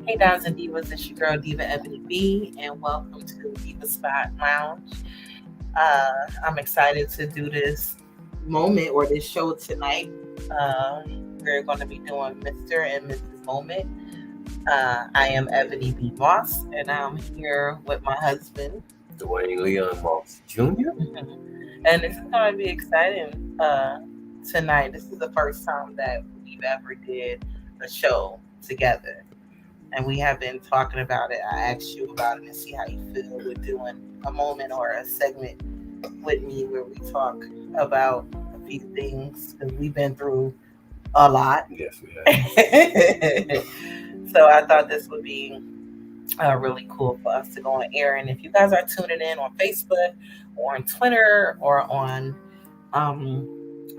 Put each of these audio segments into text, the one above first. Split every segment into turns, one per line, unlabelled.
Hey, Dons and Divas, it's your girl Diva Ebony B, and welcome to Diva Spot Lounge. I'm excited to do this moment or this show tonight. Uh, we're going to be doing Mr. and Mrs. Moment. I am Ebony B. Moss, and I'm here with my husband,
Dwayne Leon Moss Jr.
And this is going to be exciting tonight. This is the first time that we've ever did a show together. And we have been talking about it. I asked you about it and see how you feel with doing a moment or a segment with me where we talk about a few things because we've been through a lot.
Yes, we have.
So I thought this would be really cool for us to go on air. And if you guys are tuning in on Facebook or on Twitter or on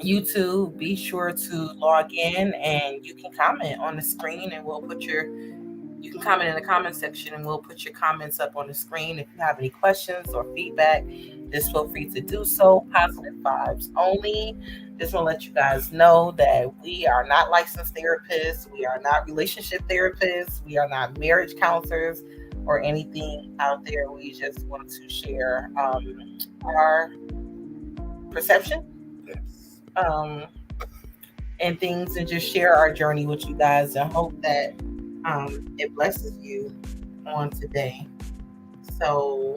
YouTube, be sure to log in and you can comment on the screen and you can comment in the comment section and we'll put your comments up on the screen. If you have any questions or feedback, just feel free to do so. Positive vibes only. Just want to let you guys know that we are not licensed therapists. We are not relationship therapists. We are not marriage counselors or anything out there. We just want to share our perception and things and just share our journey with you guys and hope that it blesses you on today. So,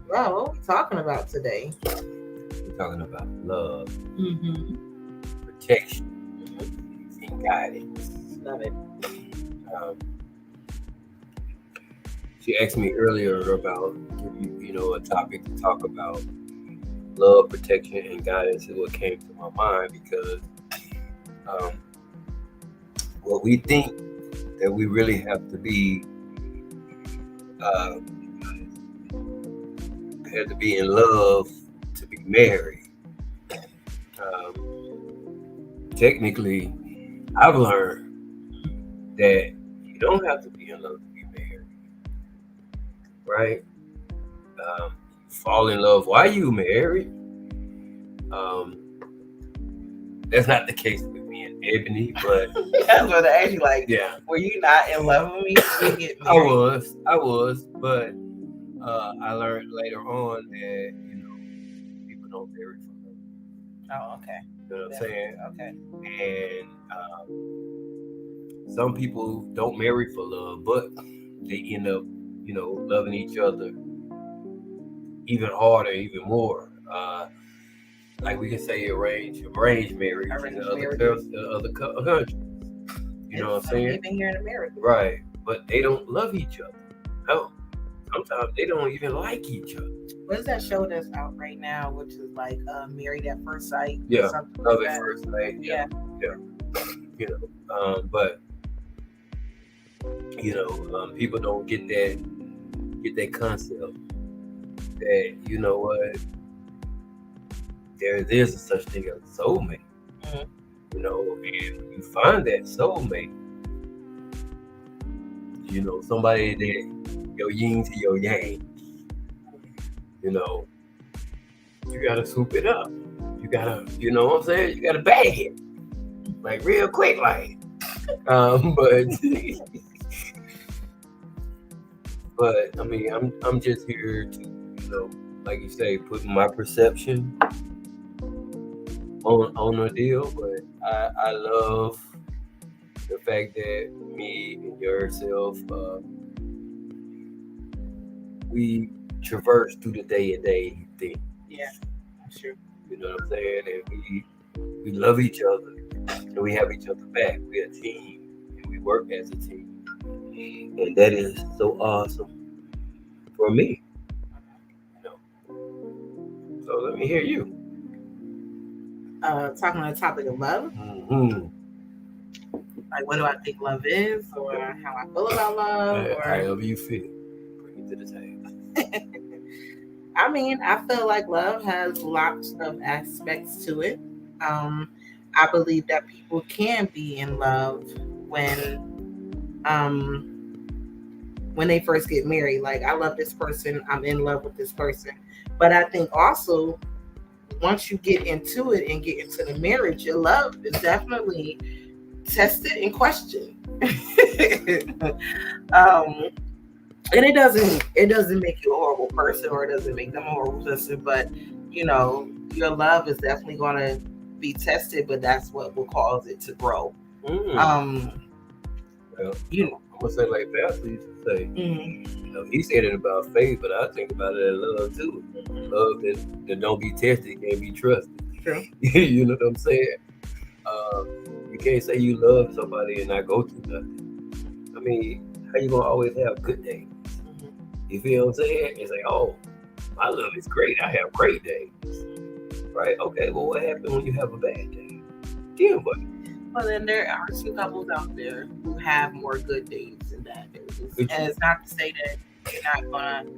well, what are we talking about today?
We're talking about love, protection, and guidance.
Love it.
She asked me earlier about, a topic to talk about. Love, protection, and guidance is what came to my mind because what we think that we really have to be in love to be married. Technically, I've learned that you don't have to be in love to be married, right? Fall in love while you married. That's not the case with me and Ebony, but
I was going to ask you,
yeah,
were you not in love with me when you get married?
I was, but I learned later on that people don't marry for love.
Oh, okay.
You know what I'm saying?
Okay.
And some people don't marry for love, but they end up, loving each other even harder, even more. Like we can say arranged marriage in other countries. You know what I'm saying?
Even here in America.
Right. But they don't love each other. No. Sometimes they don't even like each other.
What is that show that's out right now, which is like Married at First Sight?
Yeah. Love
at
First Sight.
Yeah.
But people don't get that concept that there's such thing as a soulmate. And when you find that soulmate, somebody that your yin to your yang, you gotta swoop it up. You gotta, you know what I'm saying? You gotta bag it like real quick, like. But I mean, I'm just here to, like you say, put my perception on the deal. But I love the fact that me and yourself, we traverse through the day-to-day thing.
Yeah, sure.
You know what I'm saying? And we love each other, and we have each other back. We're a team, and we work as a team. And that is so awesome for me. So let me hear you.
Talking on the topic of love. Like, what do I think love is, or how I feel about love, or
however you feel. Bring it to the table.
I mean, I feel like love has lots of aspects to it. I believe that people can be in love when they first get married. Like, I love this person, I'm in love with this person. But I think also once you get into it and get into the marriage, your love is definitely tested and questioned. And it doesn't make you a horrible person, or it doesn't make them a horrible person, but your love is definitely going to be tested, but that's what will cause it to grow.
Well, I'm gonna say like Pastor used to say. He said it about faith, but I think about it as love too. Love that don't be tested can't be trusted.
True.
You know what I'm saying? You can't say you love somebody and not go through nothing. I mean, how you gonna always have good days? You feel what I'm saying? It's like, oh, my love is great. I have great days. Right? Okay, well, what happens when you have a bad day? Then what?
Well, then there are some couples out there who have more good days than bad days. And it's not to say that you're not going to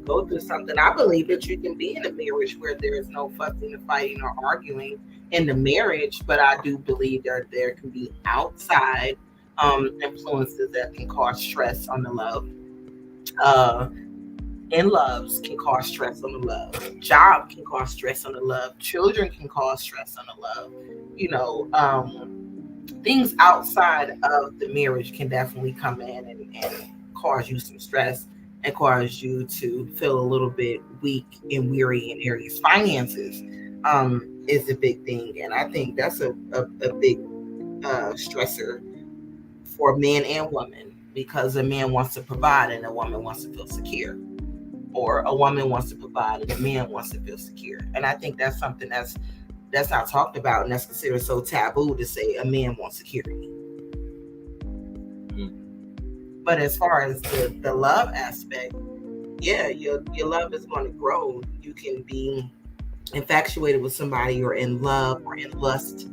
go through something. I believe that you can be in a marriage where there is no fussing and fighting or arguing in the marriage, but I do believe there can be outside influences that can cause stress on the love. In-loves can cause stress on the love. Job can cause stress on the love. Children can cause stress on the love. Things outside of the marriage can definitely come in and cause you some stress and cause you to feel a little bit weak and weary in areas. Finances is a big thing, and I think that's a big stressor for men and women, because a man wants to provide and a woman wants to feel secure, or a woman wants to provide and a man wants to feel secure. And I think that's something that's not talked about, and that's considered so taboo to say a man wants security. But as far as the love aspect, yeah, your love is going to grow. You can be infatuated with somebody, or in love or in lust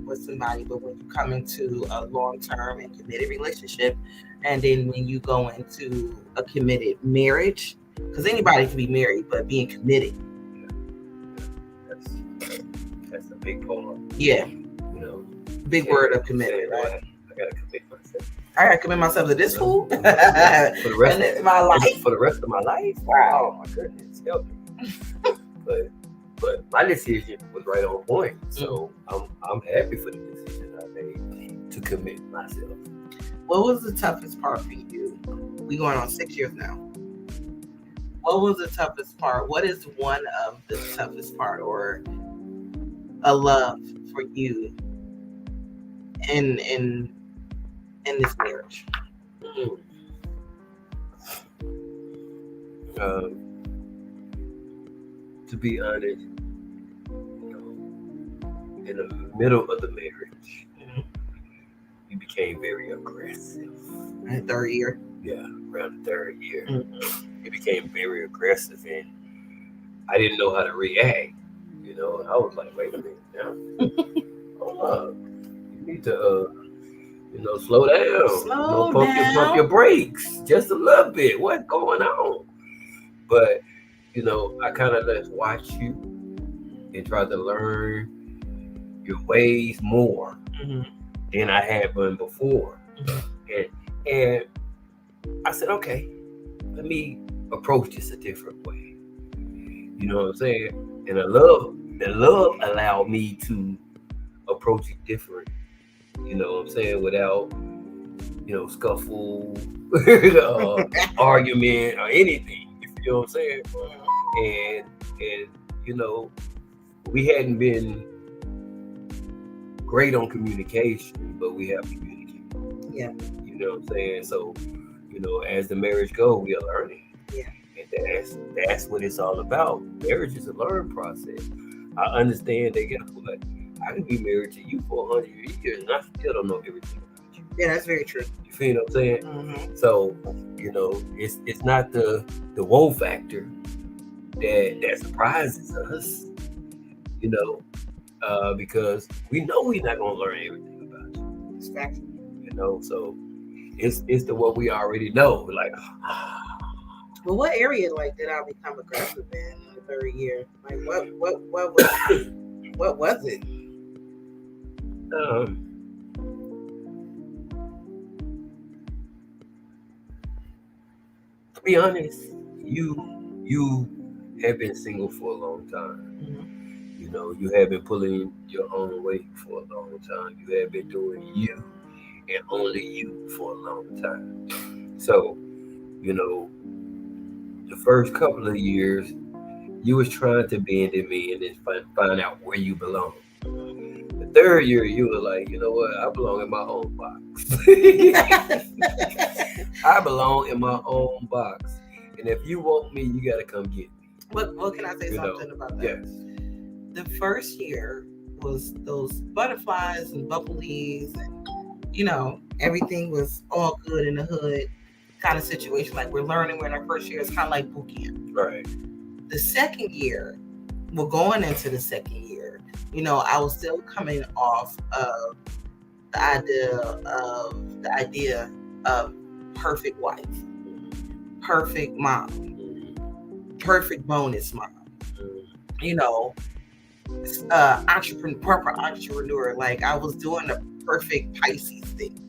with somebody, but when you come into a long-term and committed relationship, and then when you go into a committed marriage, because anybody can be married, but being committed,
that's a big part.
Yeah, big word of committed, right?
I gotta commit myself.
I gotta commit myself to this fool
for the rest
of my life.
For the rest of my life. Wow, my goodness, help me. But my decision was right on point, so I'm happy for the decision I made to commit myself.
What was the toughest part for you? We going on 6 years now. What was the toughest part? What is one of the toughest part, or a love for you in this marriage?
To be honest, in the middle of the marriage, you became very aggressive.
In the third year?
Yeah, around the third year. You became very aggressive, and I didn't know how to react. I was like, wait a minute now. Hold up. You need to, slow down. Pump your brakes just a little bit. What's going on? But, I kind of just watch you and try to learn your ways more than I had been before. And I said, okay, let me approach this a different way. You know what I'm saying? And the love allowed me to approach it different. You know what I'm saying? Without, scuffle, argument, or anything. You know what I'm saying? And we hadn't been great on communication, but we have communicated.
Yeah.
You know what I'm saying? So, as the marriage goes, we are learning.
Yeah.
And that's what it's all about. Marriage is a learning process. I understand that, but I can be married to you for 100 years and I still don't know everything about you.
Yeah, that's very true.
You feel what I'm saying? So, it's not the woe factor that surprises us, because we know we're not gonna learn everything about you.
It's factual.
So it's the what we already know. Like,
well, what area did I become aggressive in the third year? Like, what was it?
To be honest, you have been single for a long time. You know, you have been pulling your own weight for a long time. You have been doing you and only you for a long time. So, you know, the first couple of years, you was trying to bend in me and then find out where you belong. The third year, you were like, you know what? I belong in my own box. I belong in my own box. And if you want me, you got to come get me.
What can I say something about that?
Yes.
The first year was those butterflies and bubblies, and everything was all good in the hood kind of situation. Like we're learning, we're in our first year. It's kind of like boot camp.
Right.
The second year, we're going into the second year. I was still coming off of the idea of perfect wife, perfect mom, perfect bonus mom. Proper entrepreneur. Like I was doing the perfect Pisces thing.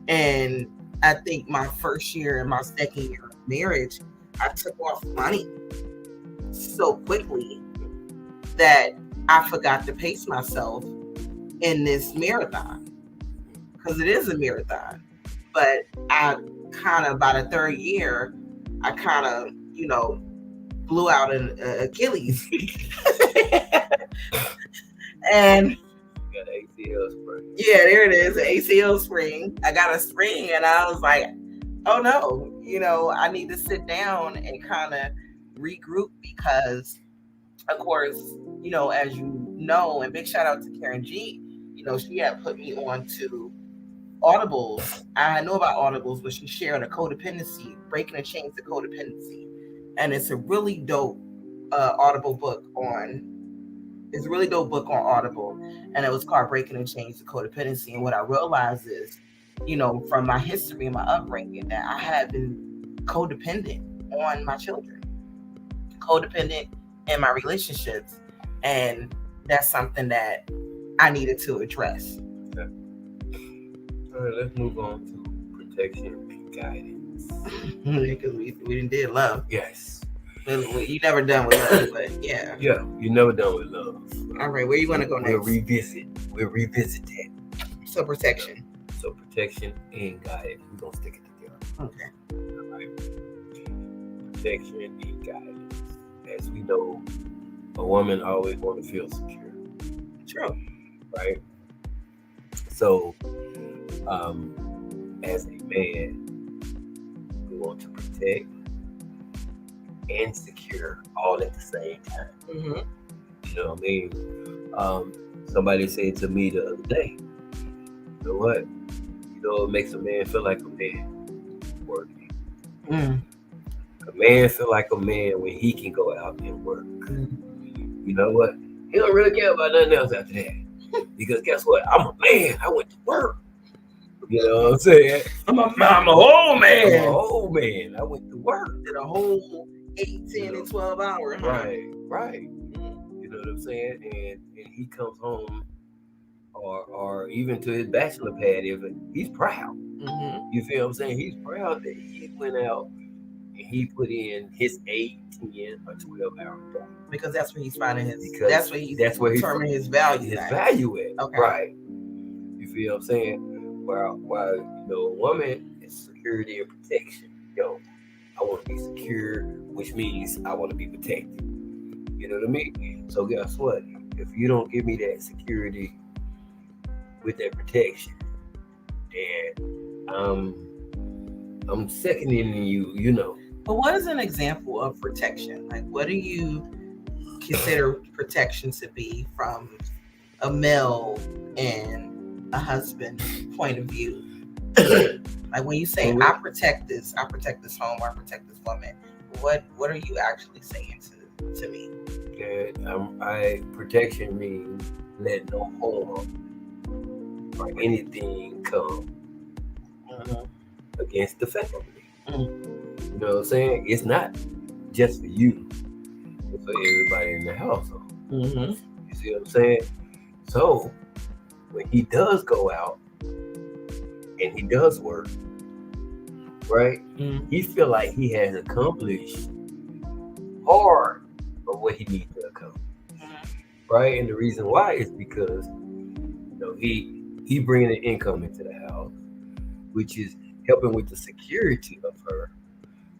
And I think my first year and my second year of marriage, I took off money so quickly that I forgot to pace myself in this marathon, because it is a marathon. But I kind of, by the third year, I kind of, blew out an Achilles. And
you got an ACL spring.
Yeah, there it is, an ACL spring. I got a spring, and I was like, oh no, I need to sit down and kind of regroup, because, of course, as you know, and big shout out to Karen G, she had put me on to Audibles. I know about Audibles, but she shared a codependency, breaking the chains of codependency. And it's a really dope Audible book on Audible, and it was called Breaking the Chains of Codependency. And what I realized is, from my history and my upbringing, that I have been codependent on my children, codependent in my relationships, and that's something that I needed to address.
Okay. All right, let's move on to protection and guidance.
Because we did love.
Yes.
You never done with love, but yeah.
Yeah, you never done with love.
All right, where you want to go next?
We'll revisit that.
So protection
And guidance. We're going to stick it together.
Okay.
All right. Protection and guidance. As we know, a woman always want to feel secure.
True.
Right? So, as a man, we want to protect and secure all at the same time.
Mm-hmm.
You know what I mean? Somebody said to me the other day, you know what? It makes a man feel like a man working.
Mm.
A man feel like a man when he can go out and work.
Mm.
You know what? He don't really care about nothing else after that. Because guess what? I'm a man. I went to work. You know what I'm saying?
I'm a whole man.
I'm a whole man. I went to work.
Did a whole 8, 10, and 12 hours. Huh?
Right. You know what I'm saying? And he comes home or even to his bachelor pad, he's proud.
Mm-hmm.
You feel what I'm saying? He's proud that he went out and he put in his 8, 10, or 12 hour day.
Because that's where he's finding that's where he's determining his value.
His value at.
Okay.
Right. You feel what I'm saying? While a woman is security and protection. I want to be secure, which means I want to be protected. You know what I mean? So guess what? If you don't give me that security with that protection, then I'm seconding you.
But what is an example of protection? Like, what do you consider protection to be from a male and a husband point of view? Like when you say, I protect this home, I protect this woman, what are you actually saying to me?
Protection means let no harm or anything come against the family. Mm-hmm. You know what I'm saying? It's not just for you, it's for everybody in the household. Mm-hmm. You see what I'm saying? So when he does go out and he does work, right? Mm-hmm. He feel like he has accomplished part of what he needs to accomplish. Mm-hmm. right? And the reason why is because he bringing an income into the house, which is helping with the security of her,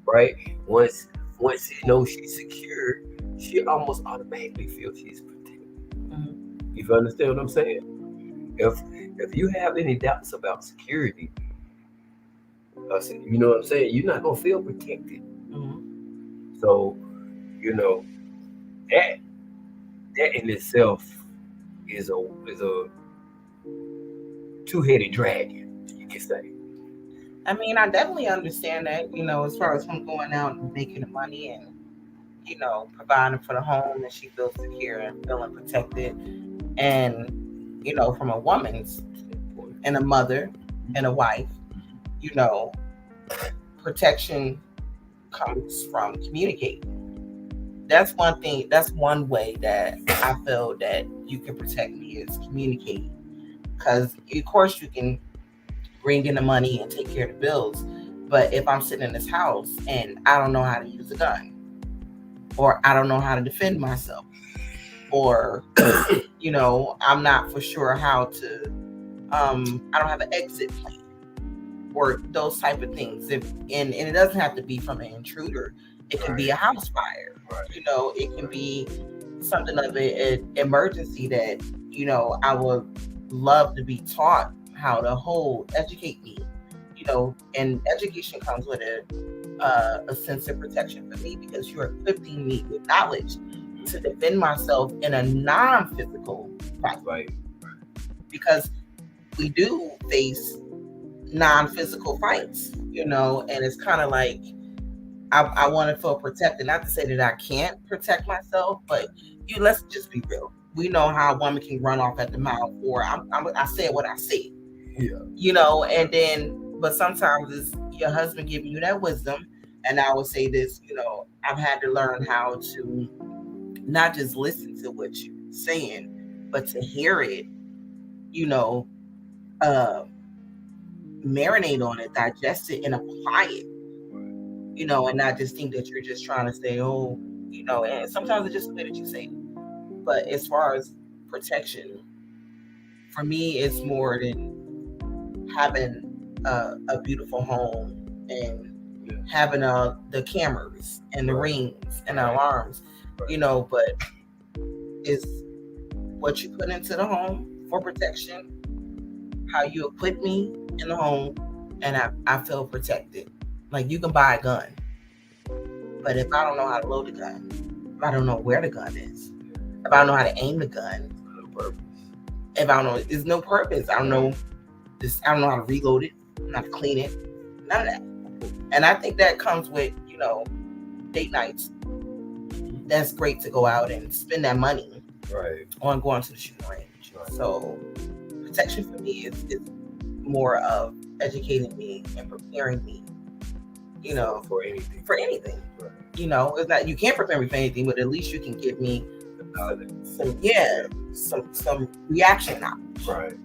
right? Once once he knows she's secure, she almost automatically feels she's protected.
Mm-hmm.
You understand what I'm saying? If you have any doubts about security, you know what I'm saying, you're not gonna feel protected.
Mm-hmm.
So you know that that in itself is a two-headed dragon, you can say.
I mean, I definitely understand that, as far as him going out and making the money and, providing for the home, and she feels secure and feeling protected. And, from a woman's and a mother and a wife, you know, protection comes from communicating. That's one thing, that's one way that I feel that you can protect me is communicating. Because, of course, you can bring in the money and take care of the bills. But if I'm sitting in this house and I don't know how to use a gun, or I don't know how to defend myself, or I'm not for sure how to, I don't have an exit plan, or those type of things. And it doesn't have to be from an intruder. It can be a house fire. It can be something of an emergency that I would love to be taught how to educate me. And education comes with a sense of protection for me, because you're equipping me with knowledge to defend myself in a non-physical fight.
Right.
Because we do face non-physical fights, and it's kind of like I want to feel protected. Not to say that I can't protect myself, but let's just be real. We know how a woman can run off at the mouth, or I said what I said.
Yeah.
And then, but sometimes it's your husband giving you that wisdom. And I would say this, I've had to learn how to not just listen to what you're saying, but to hear it, you know, uh, marinate on it, digest it, and apply it, and not just think that you're just trying to say, oh, and sometimes it's just the way that you say it. But as far as protection, for me, it's more than having a beautiful home and having the cameras and the rings and the alarms, but it's what you put into the home for protection, how you equip me in the home, and I feel protected. Like, you can buy a gun, but if I don't know how to load the gun, if I don't know where the gun is, if I don't know how to aim the gun, if I don't know, there's no purpose. I don't know how to reload it, I don't know how to clean it, none of that. And I think that comes with, date nights. That's great to go out and spend that money on going to the shooting range. So protection for me is more of educating me and preparing me,
for anything.
It's not, you can't prepare me for anything, but at least you can give me some reaction knowledge.
Right.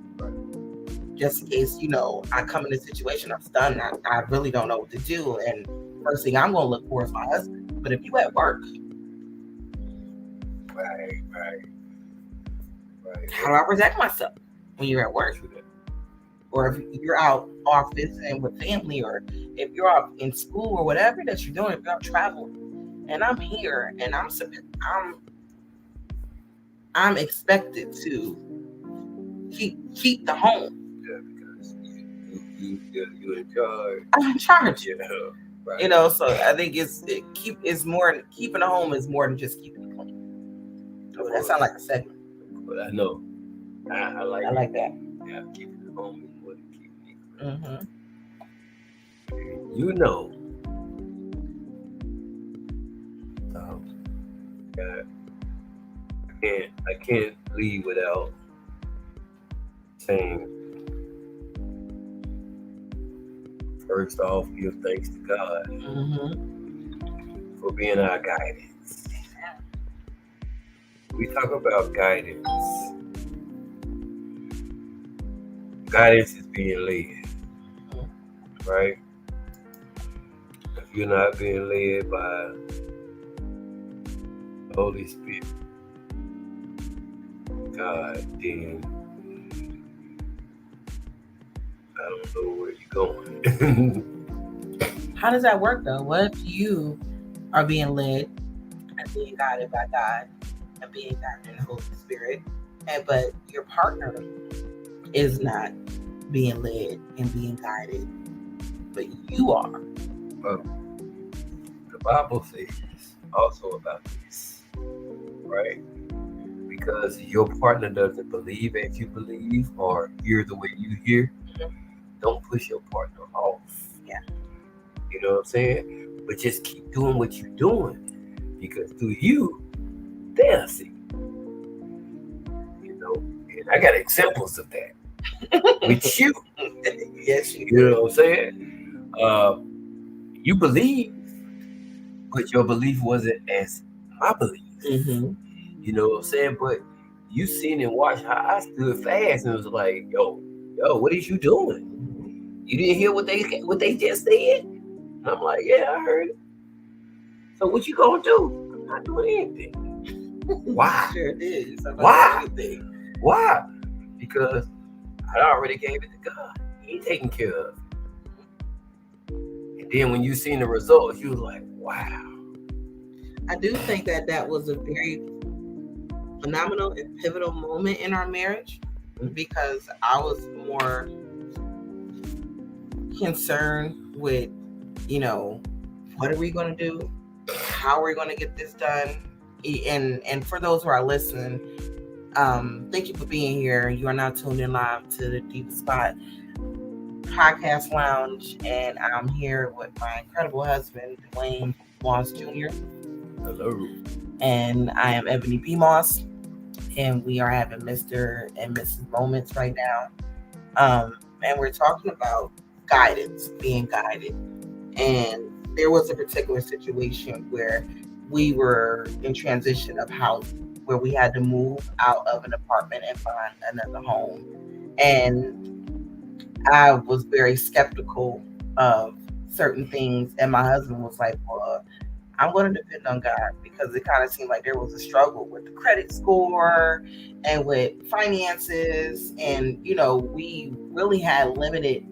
Just in case, I come in a situation, I'm stunned, I really don't know what to do, and first thing I'm going to look for is my husband. But if you at work,
right,
how do I protect myself when you're at work? Or if you're out off visiting with family, or if you're out in school, or whatever that you're doing, if you're out traveling, and I'm here, and I'm expected to keep the home.
Yeah, because you're in charge.
I'm in charge.
Yeah, right.
So I think keeping the home is more than just keeping it clean. Oh, that sounds like a segment.
But I know. I like
that.
Yeah, keeping the home is more than keeping it clean.
Mm-hmm.
I can't leave without saying, first off, give thanks to God for being our guidance. We talk about guidance. Guidance is being led, right? If you're not being led by the Holy Spirit, God, then I don't know where you're going.
How does that work though? What if you are being led and being guided by God and being guided in the Holy Spirit, but your partner is not being led and being guided, but you are?
Well, the Bible says also about this, right? Because your partner doesn't believe as you believe or hear the way you hear, don't push your partner off.
Yeah.
You know what I'm saying? But just keep doing what you're doing, because through you, they'll see. You know, and I got examples of that with you.
Yes, you
You know what I'm saying? You believe, but your belief wasn't as my belief.
Mm-hmm.
You know what I'm saying? But you seen and watched how I stood fast and was like, yo, what is you doing? You didn't hear what they just said? And I'm like, yeah, I heard it. So what you gonna do? I'm not doing anything. Why?
Sure did.
Why? Why? Because I already gave it to God. He taking care of it. And then when you seen the results, you was like, wow.
I do think that was a very phenomenal and pivotal moment in our marriage, because I was more concerned with, what are we going to do? How are we going to get this done? And for those who are listening, thank you for being here. You are now tuned in live to the Deep Spot Podcast Lounge, and I'm here with my incredible husband, Dwayne Moss Jr.
Hello.
And I am Ebony P. Moss, and we are having Mr. and Mrs. Moments right now. And we're talking about guidance, being guided. And there was a particular situation where we were in transition of housing, where we had to move out of an apartment and find another home. And I was very skeptical of certain things. And my husband was like, well, I'm going to depend on God, because it kind of seemed like there was a struggle with the credit score and with finances. And, we really had limited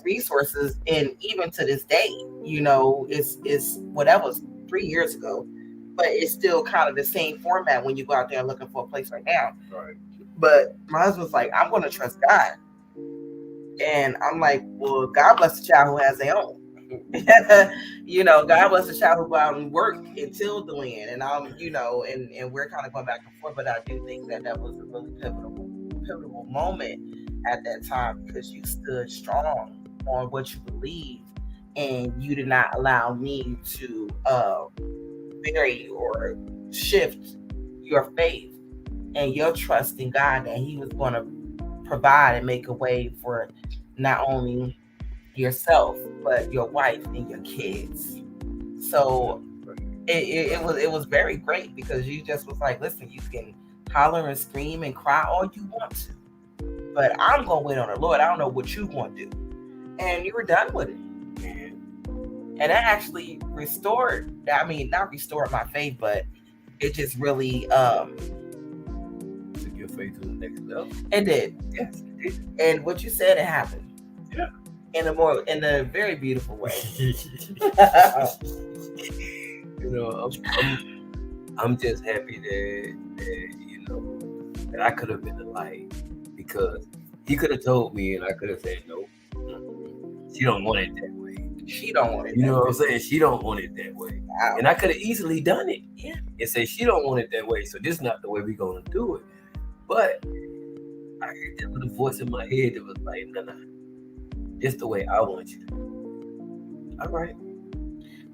resources. And even to this day, it's whatever, 3 years ago, but it's still kind of the same format when you go out there looking for a place right now.
Right.
But my husband's like, I'm going to trust God. And I'm like, well, God bless the child who has their own. God bless the child who go out and work and till the land. And and we're kind of going back and forth. But I do think that was a really pivotal moment at that time, because you stood strong on what you believe, and you did not allow me to vary or shift your faith and your trust in God, that He was going to provide and make a way for not only yourself but your wife and your kids. So it was very great, because you just was like, listen, you can holler and scream and cry all you want to, but I'm gonna wait on the Lord. I don't know what you want to do. And you were done with it. And that actually restored, not restored my faith, but it just really
took your faith to the next level.
It did.
Yes, it did.
And what you said, it happened.
Yeah.
In a very beautiful way.
I'm just happy that I could have been the light, because he could have told me and I could have said, no, she don't want it that way.
She don't want it.
You know what I'm saying? She don't want it that way. Wow. And I could have easily done it.
Yeah.
And say, she don't want it that way, so this is not the way we're going to do it. But I heard that little voice in my head that was like, nah, this the way I want you to do it. All right.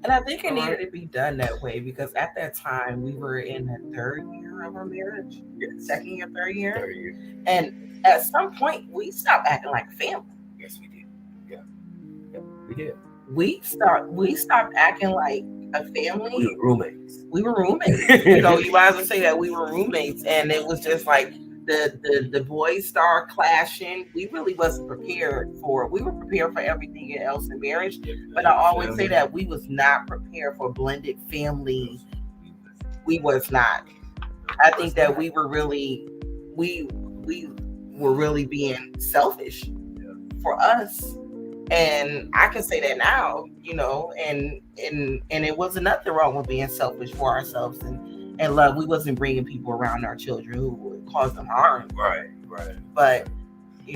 And I think it needed to be done that way, because at that time we were in the third year of our marriage.
Yes.
Second year, third year.
Third year.
And at some point we stopped acting like family.
Yes, we did. Yeah. Yep, we did.
We stopped acting like a family.
We were roommates.
You might as well say that we were roommates. And it was just like the boys started clashing. We really wasn't prepared for. We were prepared for everything else in marriage, but I always say that we was not prepared for blended family. We was not. I think that we were really being selfish for us. And I can say that now, and it wasn't nothing wrong with being selfish for ourselves and love. We wasn't bringing people around our children who would cause them harm.
Right.
But, we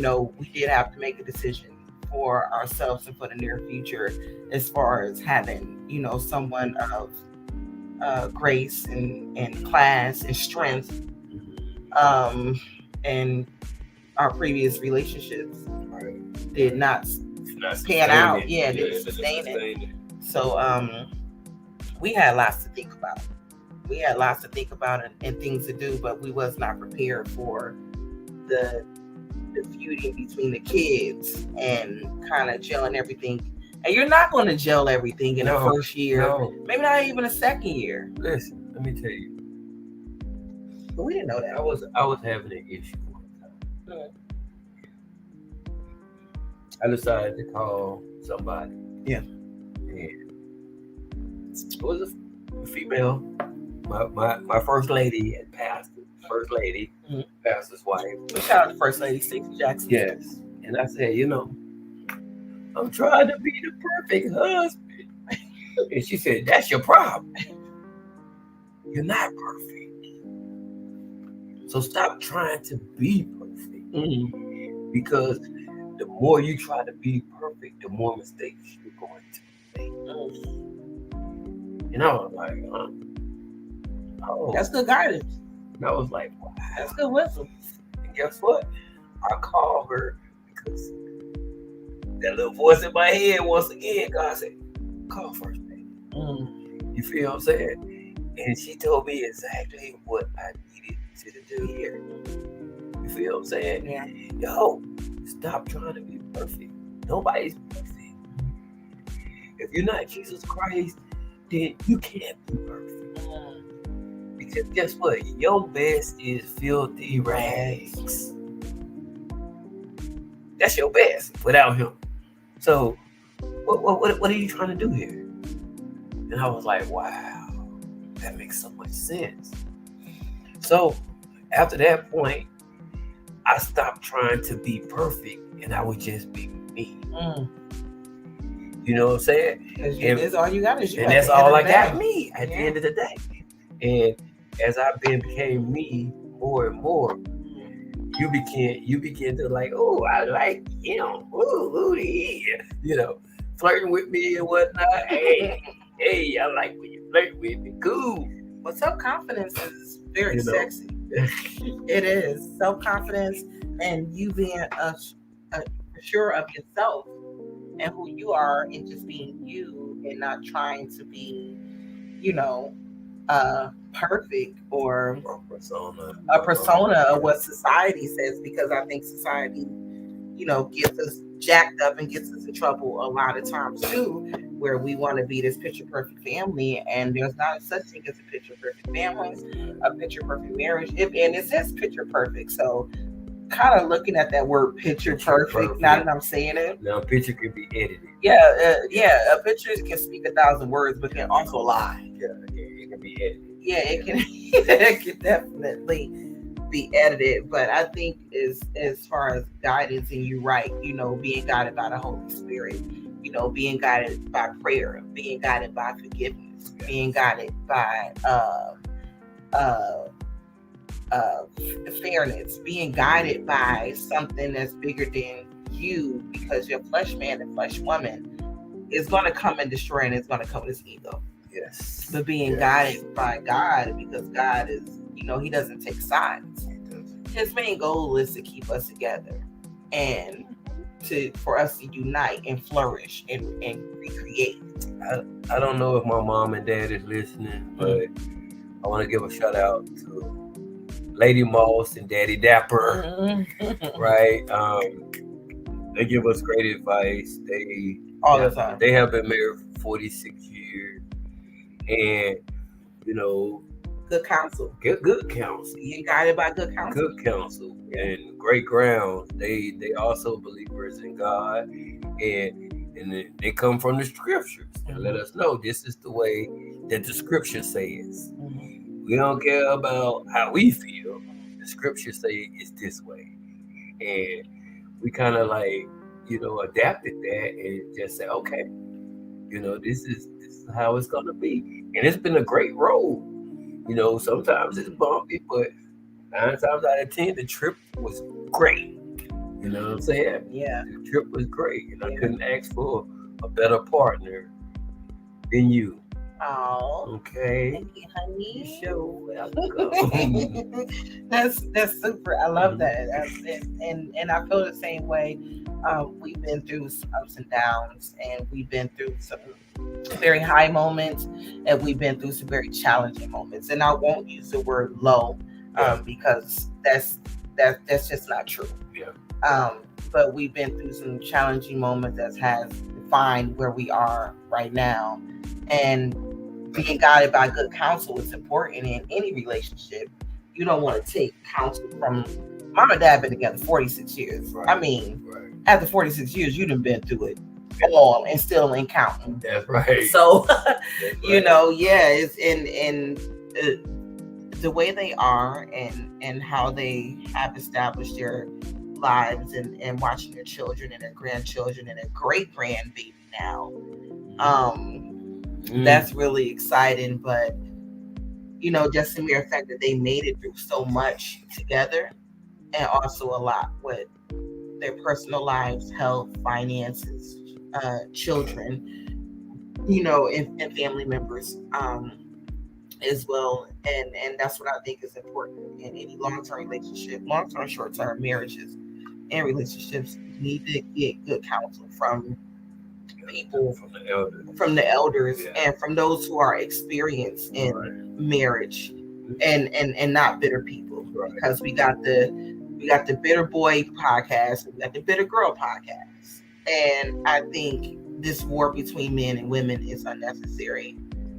did have to make a decision for ourselves and for the near future as far as having, someone of grace and class and strength. And our previous relationships did not pan out. Didn't sustain it. So we had lots to think about. And things to do, but we was not prepared for the feuding between the kids and kind of gelling everything. And you're not going to gel everything in the first year, maybe not even the second year.
Listen, let me tell you.
But we didn't know that.
I was having an issue one time. I decided to call somebody.
Yeah.
And it was a female. My first lady and pastor. First lady, pastor's wife.
Shout out to First Lady Stacey Jackson.
Yes. And I said, I'm trying to be the perfect husband. And she said, that's your problem. You're not perfect. So stop trying to be perfect. Because the more you try to be perfect, the more mistakes you're going to make. And I was like, oh.
That's good guidance.
And I was like, wow.
That's good wisdom.
And guess what? I called her because that little voice in my head, once again, God said, call First Lady. You feel what I'm saying? And she told me exactly what I needed to do here. You feel what I'm saying?
Yeah.
Yo, stop trying to be perfect. Nobody's perfect. If you're not Jesus Christ, then you can't be perfect. Because guess what? Your best is filthy rags. That's your best without him. So, what are you trying to do here? And I was like, wow, that makes so much sense. So, after that point, I stopped trying to be perfect, and I would just be me. You know what I'm saying?
And that's all you got.
And that's all I got, me, at the end of the day. And as I became me more and more, you begin to like, oh, I like him, flirting with me and whatnot. Hey, I like when you flirt with me, cool.
But self-confidence is very sexy. It is self-confidence, and you being sure of yourself and who you are, and just being you, and not trying to be, perfect or a persona of what society says, because I think society, gets us jacked up and gets us in trouble a lot of times too, where we want to be this picture perfect family, and there's not such thing as a picture perfect family, a picture perfect marriage, and it says picture perfect. So kind of looking at that word picture perfect, now that I'm saying it.
Now, a picture can be edited.
Yeah, a picture can speak 1,000 words, but can also lie.
Yeah, it can be edited.
Yeah, it can. It can definitely be edited. But I think as far as guidance, and you're right, being guided by the Holy Spirit, being guided by prayer, being guided by forgiveness, being guided by fairness, being guided by something that's bigger than you, because your flesh man and flesh woman is going to come and destroy, and it's going to come with his ego.
Yes.
But being guided by God, because God is, he doesn't take sides. His main goal is to keep us together and for us to unite and flourish and recreate.
I don't know if my mom and dad is listening, but I want to give a shout out to Lady Moss and Daddy Dapper, right? They give us great advice.
All the time.
They have been married for 46 years, and
good counsel.
Good counsel.
Being guided by good counsel.
Good counsel and great ground. They also believers in God, and they come from the scriptures and let us know this is the way that the scripture says. We don't care about how we feel. The scriptures say it's this way. And we kind of like, adapted that and just say, okay, this is how it's gonna be. And it's been a great road. Sometimes it's bumpy, but 9 times out of 10, the trip was great. You know what I'm saying?
Yeah.
The trip was great, and I couldn't ask for a better partner than you.
Oh,
okay.
Thank you, honey.
Show.
That's super. I love that. And I feel the same way. We've been through some ups and downs, and we've been through some very high moments, and we've been through some very challenging moments. And I won't use the word low, because that's just not true.
Yeah.
But we've been through some challenging moments that has defined where we are right now, and being guided by good counsel is important in any relationship. You don't want to take counsel from mom and dad been together 46 years.
Right.
I mean, after 46 years, you done been through it all and still ain't counting.
That's right.
So,
That's
it's in the way they are and how they have established their lives and watching their children and their grandchildren and their great grandbaby now. That's really exciting, but just the mere fact that they made it through so much together, and also a lot with their personal lives, health, finances, children, and family members as well. And that's what I think is important in any long-term relationship, long-term, short-term marriages and relationships. You need to get good counsel from people, from the elders, and from those who are experienced in marriage, and not bitter people. Because we got the Bitter Boy podcast, we got the Bitter Girl podcast, and I think this war between men and women is unnecessary.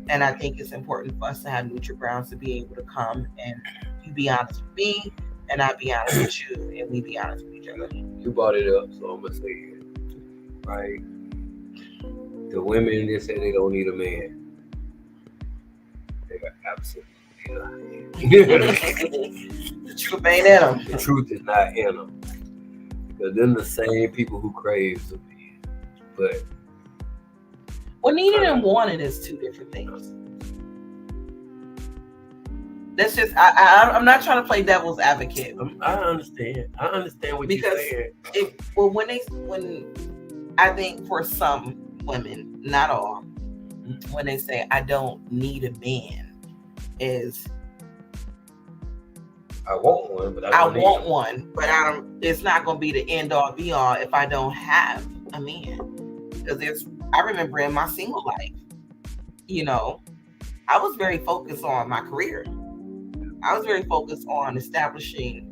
And I think it's important for us to have neutral grounds to be able to come and you be honest with me, and I be honest with you, and we be honest with each other.
You brought it up, so I'm gonna say it. Right? The women that say they don't need a man, they are absolutely lying.
The truth ain't in them.
The truth is not in them. Because they're the same people who crave a man. But
needing and wanting is two different things. That's just I'm not trying to play devil's advocate.
I understand what you're saying.
When I think for some women, not all, when they say I don't need a man, is
I want one, but
I don't. It's not going to be the end all be all if I don't have a man. Because I remember in my single life, I was very focused on my career. I was very focused on establishing,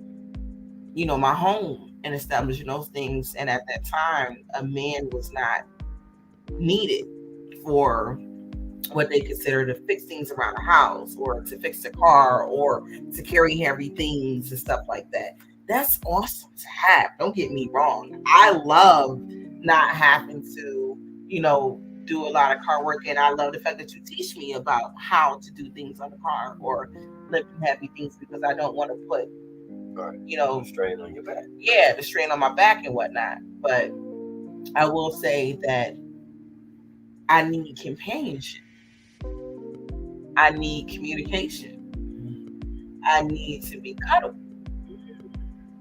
my home and establishing those things. And at that time, a man was not needed for what they consider to fix things around the house, or to fix the car, or to carry heavy things and stuff like that. That's awesome to have. Don't get me wrong. I love not having to, do a lot of car work, and I love the fact that you teach me about how to do things on the car or lifting heavy things, because I don't want to put,
strain on your back.
Yeah, the strain on my back and whatnot. But I will say that I need companionship. I need communication. I need to be cuddled.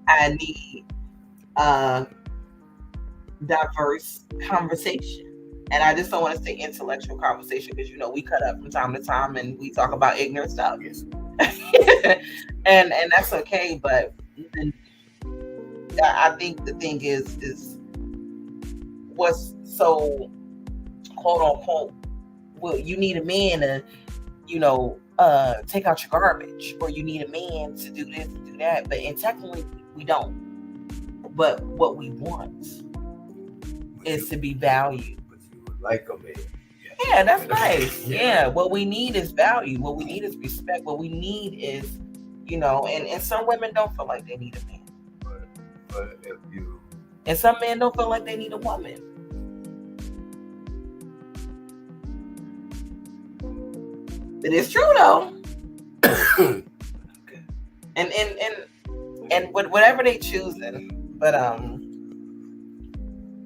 I need diverse conversation. And I just don't want to say intellectual conversation, because we cut up from time to time and we talk about ignorant stuff.
Yes.
and that's okay, but I think the thing is what's so quote unquote, well, you need a man to take out your garbage, or you need a man to do this, do that, but technically we don't. But what we want is to be valued.
But you would like a man.
Yeah, that's nice. Yeah, what we need is value. What we need is respect. What we need is, and some women don't feel like they need a man.
But if you...
And some men don't feel like they need a woman. It is true though. and whatever they choosing. But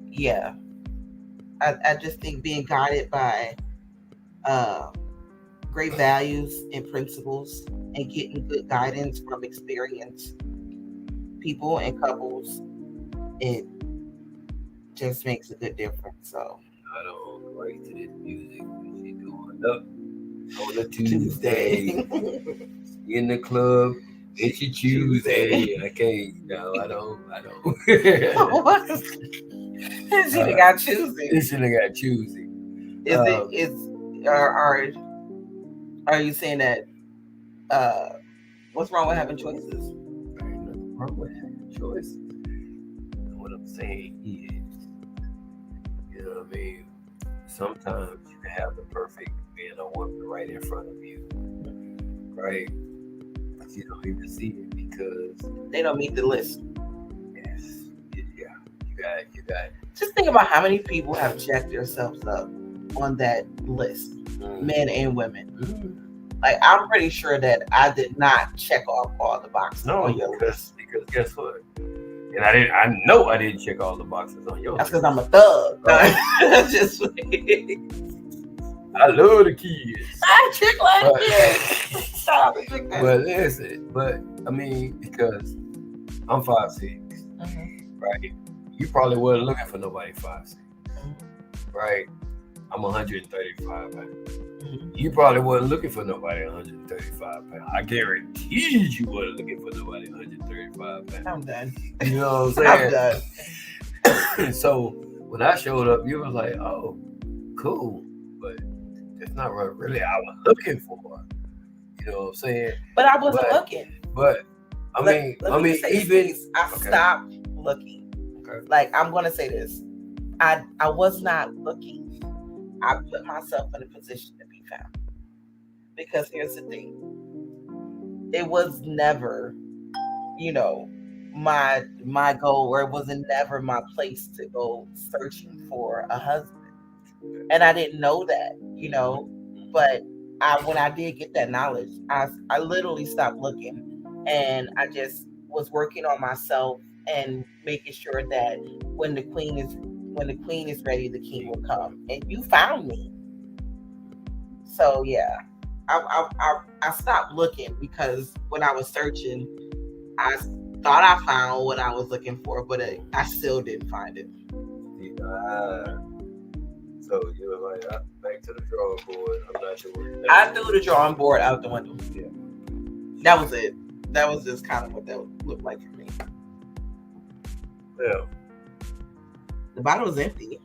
yeah, I just think being guided by great values and principles and getting good guidance from experienced people and couples, it just makes a good difference. So
I don't right to this music. She going up on a Tuesday in the club. It's a Tuesday. I can't. No, I don't.
She done got choosy.
This shit got choosy.
Are you saying that what's wrong with having choices?
There ain't nothing wrong with having choices. What I'm saying is, you know what I mean? Sometimes you can have the perfect man or woman right in front of you, right? But you don't even see it because
they don't meet the list.
Yes, yeah, you got.
Just think about how many people have checked themselves up on that list, men and women. Like, I'm pretty sure that I did not check off all the boxes on your list. Because
guess what? And I know I didn't check all the boxes on your list.
That's because I'm a thug. Just
I love the kids.
I chick like this. Shout out to chick.
But listen, I mean, because I'm 5'6", right? You probably wasn't looking for nobody 5'6", right? I'm 135 pounds. You probably wasn't looking for nobody 135 pounds. I guarantee you wasn't looking for nobody 135 pounds.
I'm done.
You know what I'm saying?
I'm done.
So when I showed up, you was like, oh, cool. But that's not what really I was looking for. You know what I'm saying?
But I wasn't looking.
But I mean, even
I stopped looking. Okay. Like, I'm gonna say this. I was not looking. I put myself in a position to be found. Because here's the thing. It was never, my goal, or it wasn't never my place to go searching for a husband. And I didn't know that, but when I did get that knowledge, I literally stopped looking, and I just was working on myself and making sure that when the queen is ready, the king will come. And you found me. So yeah, I stopped looking because when I was searching, I thought I found what I was looking for, but I still didn't find it.
So you were like, back to the drawing board. I'm not sure.
I threw the drawing board out the window. Yeah. That was it. That was just kind of what that looked like for me.
Yeah.
The bottle was empty.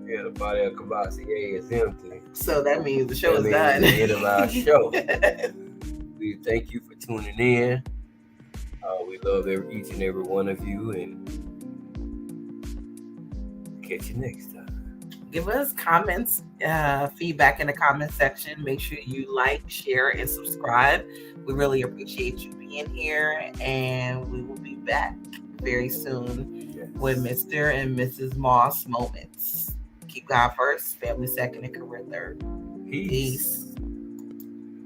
Yeah, the bottle of Cavassier is empty.
So that means the show is done.
The end of our show. We thank you for tuning in. We love each and every one of you, and catch you next time.
Give us comments, feedback in the comment section. Make sure you like, share, and subscribe. We really appreciate you being here, and we will be back very soon with Mr. and Mrs. Moss Moments. Keep God first, family second, and career third. Peace.